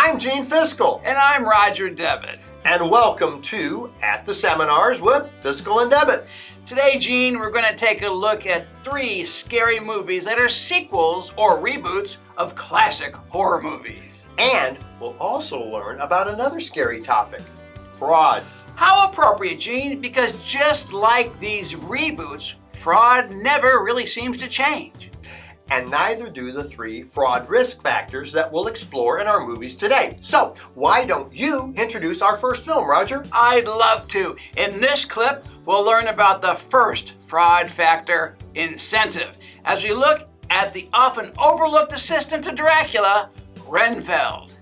I'm Gene Fiscal. And I'm Roger Debit. And welcome to At the Seminars with Fiscal and Debit. Today, Gene, we're going to take a look at 3 scary movies that are sequels or reboots of classic horror movies. And we'll also learn about another scary topic, fraud. How appropriate, Gene, because just like these reboots, fraud never really seems to change. And neither do the 3 fraud risk factors that we'll explore in our movies today. So, why don't you introduce our first film, Roger? I'd love to. In this clip, we'll learn about the first fraud factor, incentive, as we look at the often overlooked assistant to Dracula, Renfeld.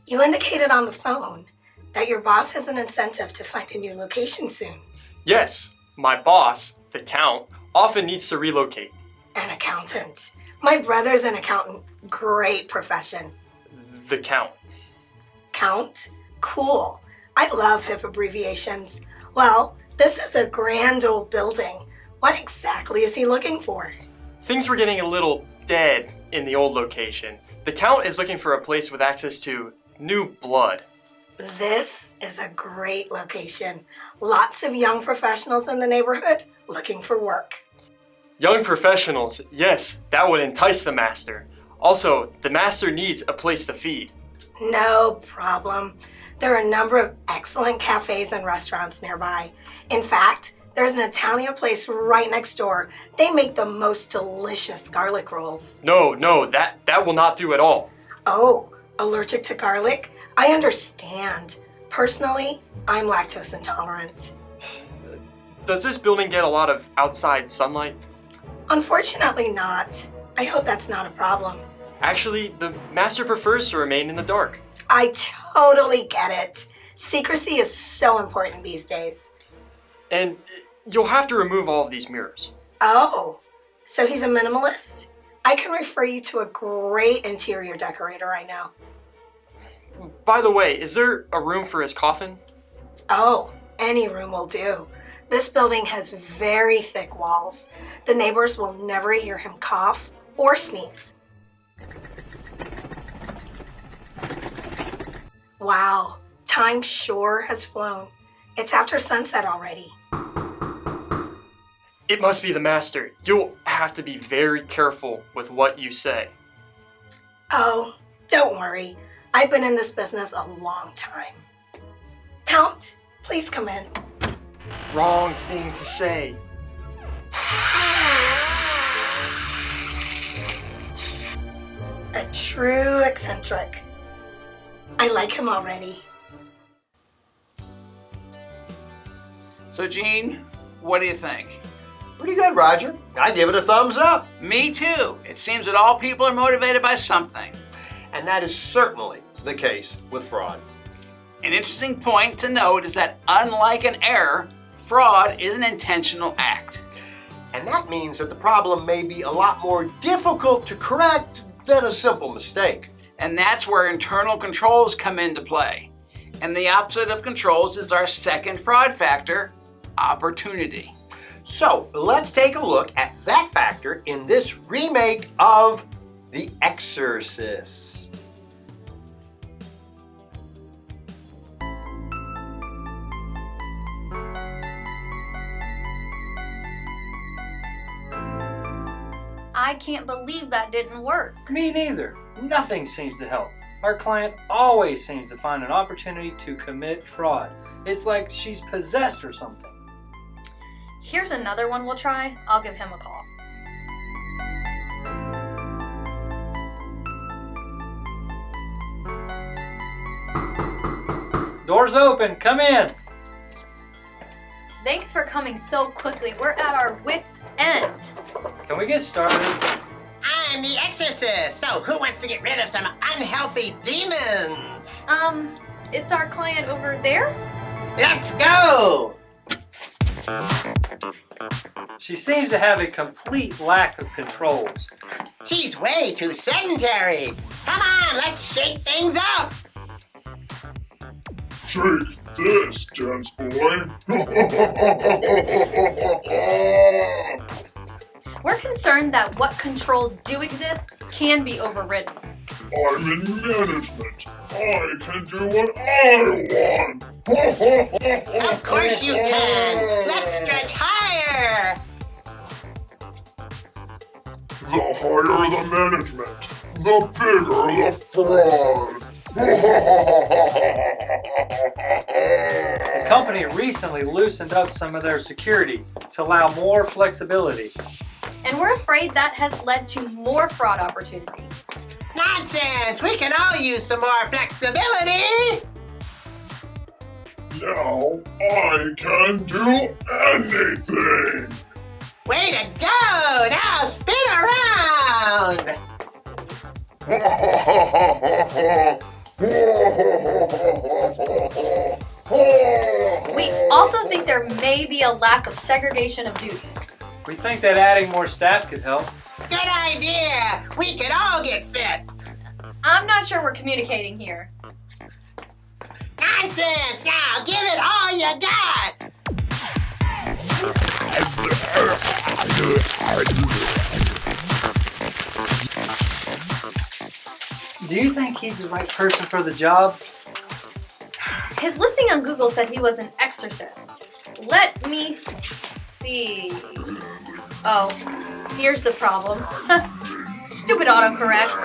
You indicated on the phone that your boss has an incentive to find a new location soon. Yes, my boss, the Count, often needs to relocate. An accountant. My brother's an accountant. Great profession. The Count. Count? Cool. I love hip abbreviations. Well, this is a grand old building. What exactly is he looking for? Things were getting a little dead in the old location. The Count is looking for a place with access to new blood. This is a great location. Lots of young professionals in the neighborhood looking for work. Young professionals, yes, that would entice the master. Also, the master needs a place to feed. No problem. There are a number of excellent cafes and restaurants nearby. In fact, there's an Italian place right next door. They make the most delicious garlic rolls. No, that will not do at all. Oh, allergic to garlic? I understand. Personally, I'm lactose intolerant. Does this building get a lot of outside sunlight? Unfortunately not. I hope that's not a problem. Actually, the master prefers to remain in the dark. I totally get it. Secrecy is so important these days. And you'll have to remove all of these mirrors. Oh, so he's a minimalist? I can refer you to a great interior decorator I know. By the way, is there a room for his coffin? Oh, any room will do. This building has very thick walls. The neighbors will never hear him cough or sneeze. Wow, time sure has flown. It's after sunset already. It must be the master. You'll have to be very careful with what you say. Oh, don't worry. I've been in this business a long time. Count, please come in. Wrong thing to say. A true eccentric. I like him already. So, Gene, what do you think? Pretty good, Roger. I give it a thumbs up. Me too. It seems that all people are motivated by something. And that is certainly the case with fraud. An interesting point to note is that unlike an error, fraud is an intentional act. And that means that the problem may be a lot more difficult to correct than a simple mistake. And that's where internal controls come into play. And the opposite of controls is our second fraud factor, opportunity. So let's take a look at that factor in this remake of The Exorcist. I can't believe that didn't work. Me neither. Nothing seems to help. Our client always seems to find an opportunity to commit fraud. It's like she's possessed or something. Here's another one we'll try. I'll give him a call. Door's open. Come in. Thanks for coming so quickly. We're at our wits' end. Can we get started? I'm the exorcist, so who wants to get rid of some unhealthy demons? It's our client over there? Let's go! She seems to have a complete lack of controls. She's way too sedentary. Come on, let's shake things up. Take this, dance boy. We're concerned that what controls do exist can be overridden. I'm in management. I can do what I want. Of course you can. Let's stretch higher. The higher the management, the bigger the fraud. The company recently loosened up some of their security to allow more flexibility. And we're afraid that has led to more fraud opportunity. Nonsense! We can all use some more flexibility. Now I can do anything. Way to go! Now spin around. We also think there may be a lack of segregation of duties. We think that adding more staff could help. Good idea. We could all get fit. I'm not sure we're communicating here. Nonsense! Now give it all you got. Do you think he's the right person for the job? His listing on Google said he was an exorcist. Let me see. Oh, here's the problem. Stupid autocorrect.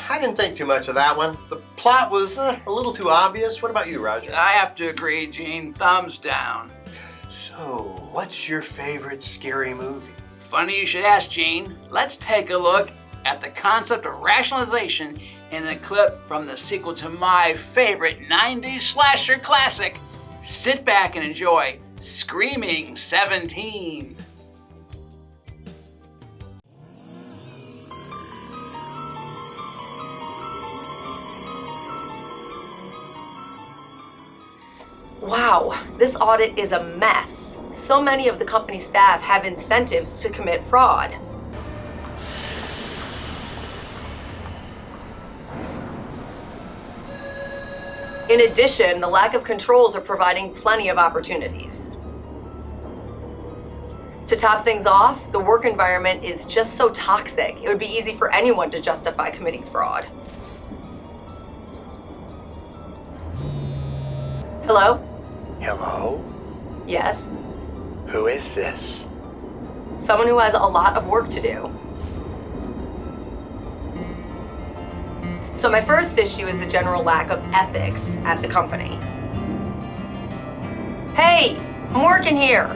I didn't think too much of that one. The plot was a little too obvious. What about you, Roger? I have to agree, Gene. Thumbs down. So, what's your favorite scary movie? Funny you should ask, Gene. Let's take a look at the concept of rationalization in a clip from the sequel to my favorite 90s slasher classic. Sit back and enjoy Screaming 17. Wow, this audit is a mess. So many of the company staff have incentives to commit fraud. In addition, the lack of controls are providing plenty of opportunities. To top things off, the work environment is just so toxic, it would be easy for anyone to justify committing fraud. Hello? Hello? Yes? Who is this? Someone who has a lot of work to do. So my first issue is the general lack of ethics at the company. Hey, I'm working here.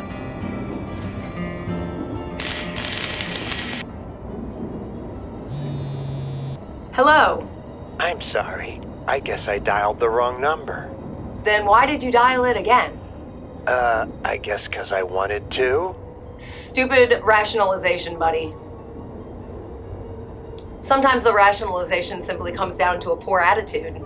Hello. I'm sorry. I guess I dialed the wrong number. Then why did you dial it again? I guess 'cause I wanted to. Stupid rationalization, buddy. Sometimes the rationalization simply comes down to a poor attitude.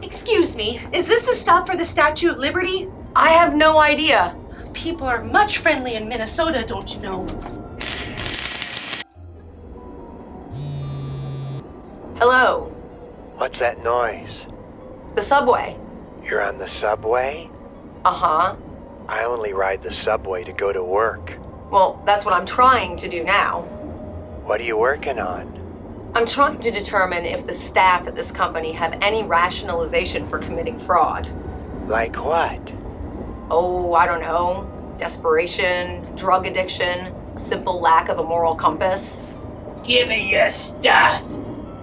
Excuse me, is this a stop for the Statue of Liberty? I have no idea. People are much friendly in Minnesota, don't you know? Hello. What's that noise? The subway. You're on the subway? Uh-huh. I only ride the subway to go to work. Well, that's what I'm trying to do now. What are you working on? I'm trying to determine if the staff at this company have any rationalization for committing fraud. Like what? Oh, I don't know. Desperation, drug addiction, simple lack of a moral compass. Give me your stuff.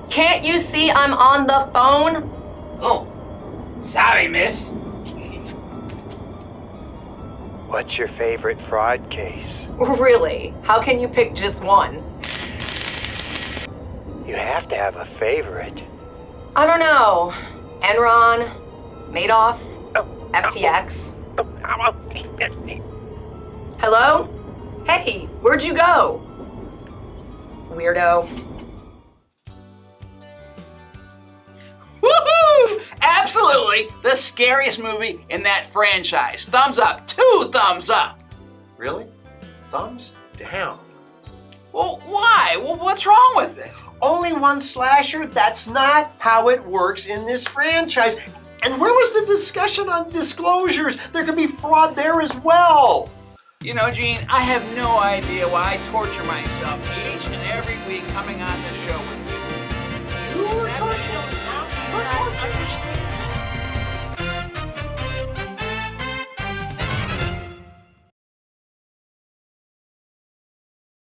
Can't you see I'm on the phone? Oh, sorry, miss. What's your favorite fraud case? Really? How can you pick just one? You have to have a favorite. I don't know. Enron, Madoff, FTX. Hello? Hey, where'd you go? Weirdo. Woohoo! Absolutely the scariest movie in that franchise. Thumbs up. 2 thumbs up. Really? Thumbs down. Well, why? Well, what's wrong with it? Only one slasher? That's not how it works in this franchise. And where was the discussion on disclosures? There could be fraud there as well. You know, Gene, I have no idea why I torture myself each and every week coming on